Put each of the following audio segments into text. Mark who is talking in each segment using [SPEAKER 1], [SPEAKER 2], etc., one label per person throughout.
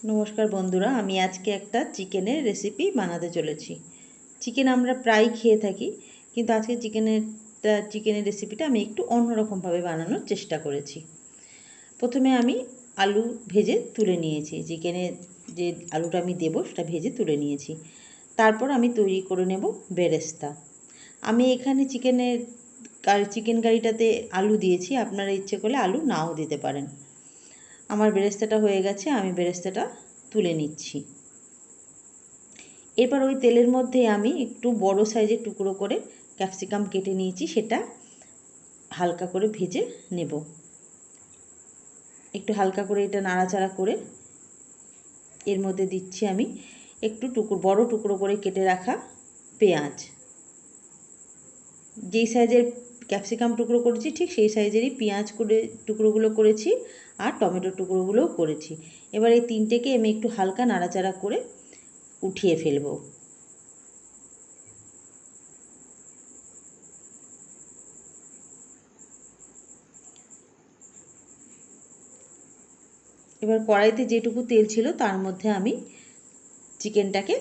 [SPEAKER 1] নমস্কার বন্ধুরা, আমি আজকে একটা চিকেনের রেসিপি বানাতে চলেছি। চিকেন আমরা প্রায় খেয়ে থাকি, কিন্তু আজকে চিকেনের রেসিপিটা আমি একটু অন্যরকমভাবে বানানোর চেষ্টা করেছি। প্রথমে আমি আলু ভেজে তুলে নিয়েছি। চিকেনের যে আলুটা আমি দেবো সেটা ভেজে তুলে নিয়েছি। তারপর আমি তৈরি করে নেব বেরেস্তা। আমি এখানে চিকেন কারিটাতে আলু দিয়েছি, আপনারা ইচ্ছে করলে আলু নাও দিতে পারেন। আমার বেরেস্তাটা হয়ে গেছে, আমি বেরেস্তাটা তুলে নিচ্ছি। এরপর ওই তেলের মধ্যে আমি একটু বড় সাইজের টুকরো করে ক্যাপসিকাম কেটে নিয়েছি, সেটা হালকা করে ভেজে নেব। একটু হালকা করে এটা নাড়াচাড়া করে এর মধ্যে দিচ্ছি আমি একটু বড় টুকরো করে কেটে রাখা পেঁয়াজ। যেই সাইজের ক্যাপসিকাম টুকরো করেছি ঠিক সেই সাইজেরই পেঁয়াজ টুকরোগুলো করেছি, আর টমেটোর টুকরোগুলোও করেছি। এবার এই তিনটেকে আমি একটু হালকা নাড়াচাড়া করে উঠিয়ে ফেলবো। এবার কড়াইতে যেটুকু তেল ছিল তার মধ্যে আমি চিকেনটাকে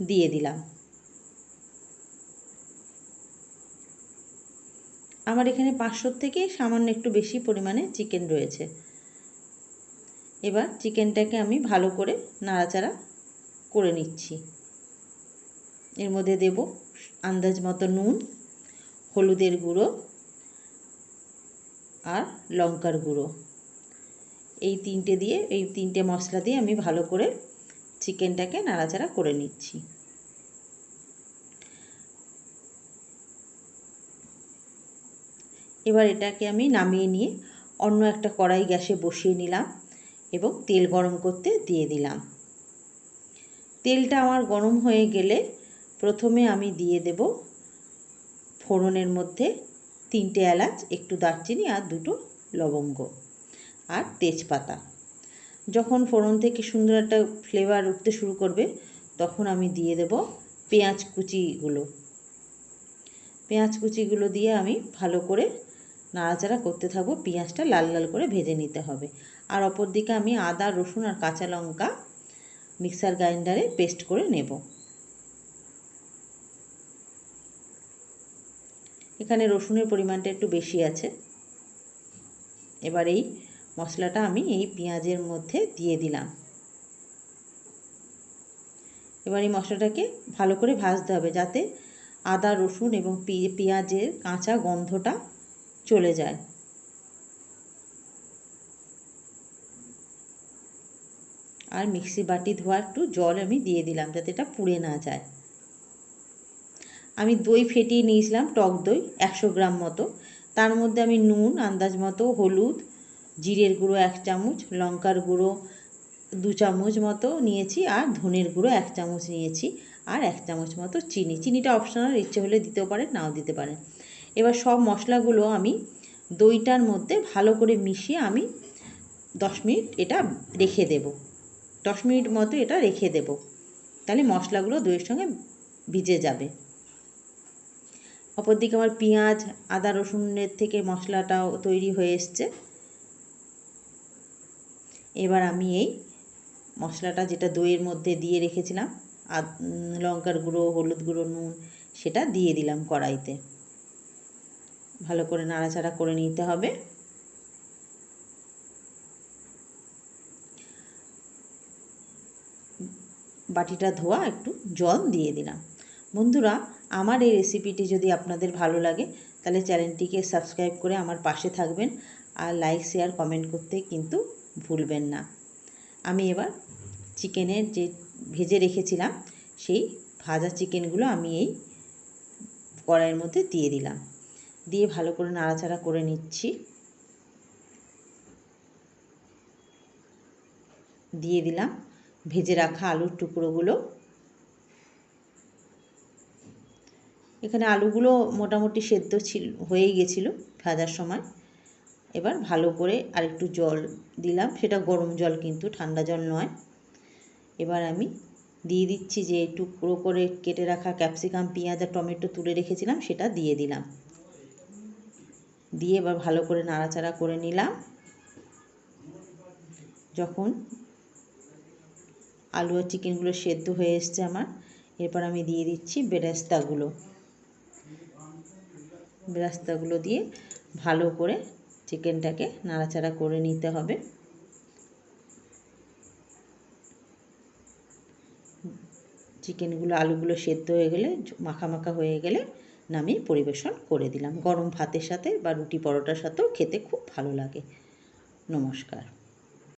[SPEAKER 1] দিয়ে দিলাম। আমার এখানে 500 থেকে সামান্য একটু বেশি পরিমাণে চিকেন রয়েছে। এবার চিকেনটাকে আমি ভালো করে নাড়াচাড়া করে নিচ্ছি। এর মধ্যে দেব আন্দাজ মতো নুন, হলুদের গুঁড়ো আর লঙ্কার গুঁড়ো। এই তিনটে মশলা দিয়ে আমি ভালো করে চিকেনটাকে নাড়াচাড়া করে নিচ্ছি। এবার এটাকে আমি নামিয়ে নিয়ে অন্য একটা কড়াই গ্যাসে বসিয়ে নিলাম এবং তেল গরম করতে দিয়ে দিলাম। তেলটা আমার গরম হয়ে গেলে প্রথমে আমি দিয়ে দেব ফোড়নের মধ্যে 3টে এলাচ, একটু দারচিনি আর 2টো লবঙ্গ আর তেজপাতা। যখন ফোড়ন থেকে সুন্দর একটা ফ্লেভার উঠতে শুরু করবে তখন আমি দিয়ে দেব পেঁয়াজ কুচিগুলো দিয়ে আমি ভালো করে নাড়াচাড়া করতে থাকবো। পেঁয়াজটা লাল লাল করে ভেজে নিতে হবে। আর অপর দিকে আমি আদা, রসুন আর কাঁচা লঙ্কা মিক্সার গ্রাইন্ডারে পেস্ট করে নেব। এখানে রসুনের পরিমাণটা একটু বেশি আছে। এবার এই মশলাটা আমি এই পেঁয়াজের মধ্যে দিয়ে দিলাম। এবার এই মশলাটাকে ভালো করে ভাজতে হবে যাতে আদা, রসুন এবং পেঁয়াজের কাঁচা গন্ধটা চলে যায়। আর মিক্সি বাটি ধোয়া একটু জল আমি দিয়ে দিলাম যাতে এটা পুড়ে না যায়। আমি দই ফেটিয়ে নিয়েছিলাম, টক দই 100 গ্রাম মতো। তার মধ্যে আমি নুন আন্দাজ মতো, হলুদ, জিরের গুঁড়ো 1 চামচ, লঙ্কার গুঁড়ো 2 চামচ মতো নিয়েছি, আর ধনের গুঁড়ো 1 চামচ নিয়েছি, আর 1 চামচ মতো চিনি। চিনিটা অপশনাল, ইচ্ছে হলে দিতেও পারেন, নাও দিতে পারেন। এবার সব মশলাগুলো আমি দইটার মধ্যে ভালো করে মিশিয়ে আমি 10 মিনিট এটা রেখে দেব। 10 মিনিট মতো এটা রেখে দেব, তাহলে মশলাগুলো দইয়ের সঙ্গে ভিজে যাবে। অপরদিকে আমার পেঁয়াজ, আদা, রসুনের থেকে মশলাটাও তৈরি হয়ে এসছে। এবার আমি এই মশলাটা যেটা দইয়ের মধ্যে দিয়ে রেখেছিলাম, লঙ্কার গুঁড়ো, হলুদ গুঁড়ো, নুন, সেটা দিয়ে দিলাম কড়াইতে। ভালো করে নাড়াচাড়া করে নিতে হবে। বাটিটা ধোয়া একটু জল দিয়ে দিলাম। বন্ধুরা, আমার এই রেসিপিটি যদি আপনাদের ভালো লাগে তাহলে চ্যানেলটিকে সাবস্ক্রাইব করে আমার পাশে থাকবেন, আর লাইক, শেয়ার, কমেন্ট করতে কিন্তু ভুলবেন না। আমি এবার চিকেনের যে ভেজে রেখেছিলাম সেই ভাজা চিকেনগুলো আমি এই কড়াইয়ের মধ্যে দিয়ে দিলাম। দিয়ে ভালো করে নাড়াচাড়া করে নিচ্ছি। দিয়ে দিলাম ভেজে রাখা আলুর টুকরোগুলো। এখানে আলুগুলো মোটামুটি সেদ্ধ হয়েই গেছিলো ভাজার সময়। এবার ভালো করে আরেকটু জল দিলাম, সেটা গরম জল কিন্তু ঠান্ডা জল নয়। এবার আমি দিয়ে দিচ্ছি যে টুকরো করে কেটে রাখা ক্যাপসিকাম, পেঁয়াজ আর টমেটো তুলে রেখেছিলাম, সেটা দিয়ে দিলাম। দিয়ে এবার ভালো করে নাড়াচাড়া করে নিলাম। যখন আলু আর চিকেনগুলো সেদ্ধ হয়ে এসছে আমার। এরপর আমি দিয়ে দিচ্ছি বেরেস্তাগুলো দিয়ে ভালো করে চিকেনটাকে নাড়াচাড়া করে নিতে হবে। চিকেনগুলো আলুগুলো সেদ্ধ হয়ে গেলে, মাখা মাখা হয়ে গেলে নামিয়ে পরিবেশন করে দিলাম। গরম ভাতের সাথে বা রুটি পরোটার সাথেও খেতে খুব ভালো লাগে। নমস্কার।